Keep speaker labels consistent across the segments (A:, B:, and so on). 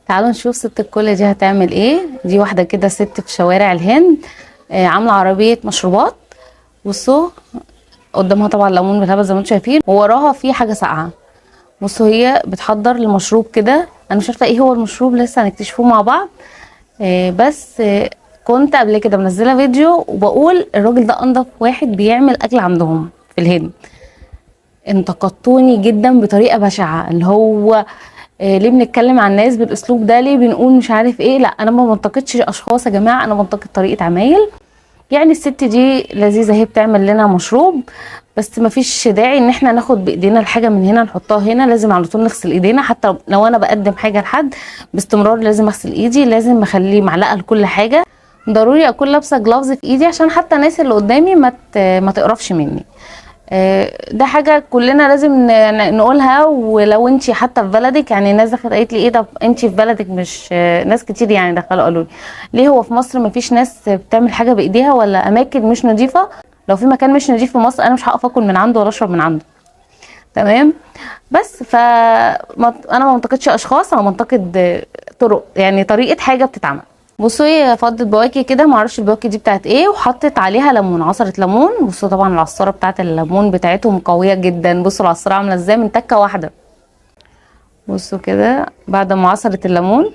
A: تعالوا نشوف ست الكل دي هتعمل ايه. دي واحده كده ست في شوارع الهند، عامله عربيه مشروبات. بصوا قدامها طبعا ليمون بالهبل زي ما انتم شايفين، ووراها في حاجه ساقعه. بصوا هي بتحضر المشروب كده. انا مش عارفه ايه هو المشروب، لسه هنكتشفوه مع بعض. بس كنت قبل كده منزله فيديو وبقول الراجل ده انضف واحد بيعمل اكل عندهم في الهند. انتقدتوني جدا بطريقه بشعه، اللي هو ليه بنتكلم عن الناس بالاسلوب ده، ليه بنقول مش عارف ايه. لا انا ما بنتقدش اشخاص يا جماعه، انا بنتقد طريقه عمايل. يعني الست دي لذيذه، هي بتعمل لنا مشروب، بس ما فيش داعي ان احنا ناخد بايدينا الحاجه من هنا نحطها هنا. لازم على طول نغسل ايدينا، حتى لو انا بقدم حاجه لحد باستمرار لازم اغسل ايدي، لازم اخلي معلقه لكل حاجه. ضروري اكون لابسه جلافز في ايدي عشان حتى الناس اللي قدامي ما تقرفش مني. ده حاجه كلنا لازم نقولها. ولو انتي حتى في بلدك، يعني الناس دخلت قالت لي ايه ده انتي في بلدك مش ناس كتير يعني دخلوا قالوا لي ليه هو في مصر ما فيش ناس بتعمل حاجه بايديها ولا اماكن مش نظيفه؟ لو في مكان مش نظيف في مصر انا مش هقف اكل من عنده ولا اشرب من عنده. تمام. بس انا ما بنتقدش اشخاص، انا بنتقد طرق، يعني طريقه حاجه بتتعمل. بصوا هي فضت بواكي كده، معرفش البواكي دي بتاعت ايه، وحطت عليها ليمون، عصره ليمون. بصوا طبعا العصاره بتاعت الليمون بتاعتهم قويه جدا. بصوا العصاره عامله ازاي من تكه واحده. بصوا كده بعد ما عصرت الليمون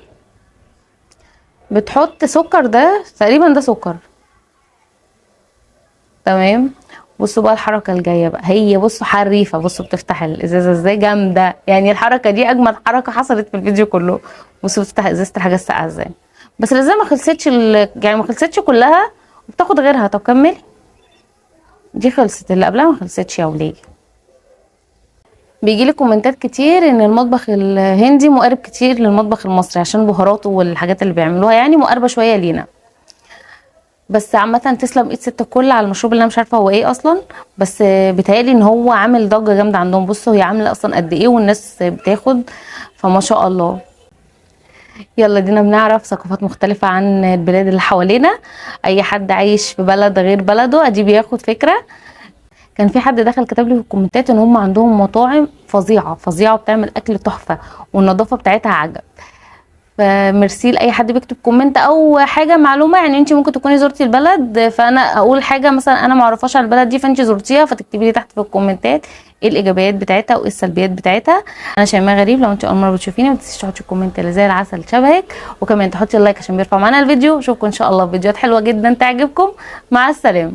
A: بتحط سكر، ده تقريبا ده سكر. تمام. بصوا بقى الحركه الجايه بقى، هي بصوا حريفه. بصوا بتفتح الازازه ازاي جامده، يعني الحركه دي اجمل حركه حصلت في الفيديو كله. بصوا بتفتح ازازه الحاجه الساقعه ازاي. بس الازازه ما خلصتش يعني ما خلصتش كلها وبتاخد غيرها. طب كملي. دي خلصت، اللي قبلها ما خلصتش يا وليه. بيجيلي كومنتات كتير ان المطبخ الهندي مقارب كتير للمطبخ المصري عشان بهاراته والحاجات اللي بيعملوها، يعني مقاربه شويه لينا. بس عامه تسلم ايد ست الكل على المشروب اللي انا مش عارفه هو ايه اصلا، بس بيتهيألي ان هو عامل ضجه جامده عندهم. بصوا هي عامله اصلا قد ايه والناس بتاخد، فما شاء الله. يلا دينا بنعرف ثقافات مختلفة عن البلاد اللي حوالينا. اي حد عايش في بلد غير بلده ادي بياخد فكرة. كان في حد دخل كتب لي في الكومنتات ان هم عندهم مطاعم فظيعة فظيعة وبتعمل اكل تحفة والنظافة بتاعتها عجب. فميرسي لاي حد بيكتب كومنت او حاجه معلومه، يعني انت ممكن تكوني زرتي البلد فانا اقول حاجه مثلا انا ما اعرفهاش عن البلد دي فانت زرتيها، فتكتبي لي تحت في الكومنتات ايه الايجابيات بتاعتها وايه السلبيات بتاعتها. انا شيماء غريب، لو انت اول مره بتشوفيني ما تنسيش تحطي الكومنت اللي زي العسل شبهك، وكمان تحطي اللايك عشان بيرفع معانا الفيديو. اشوفكم ان شاء الله في فيديوهات حلوه جدا تعجبكم. مع السلامه.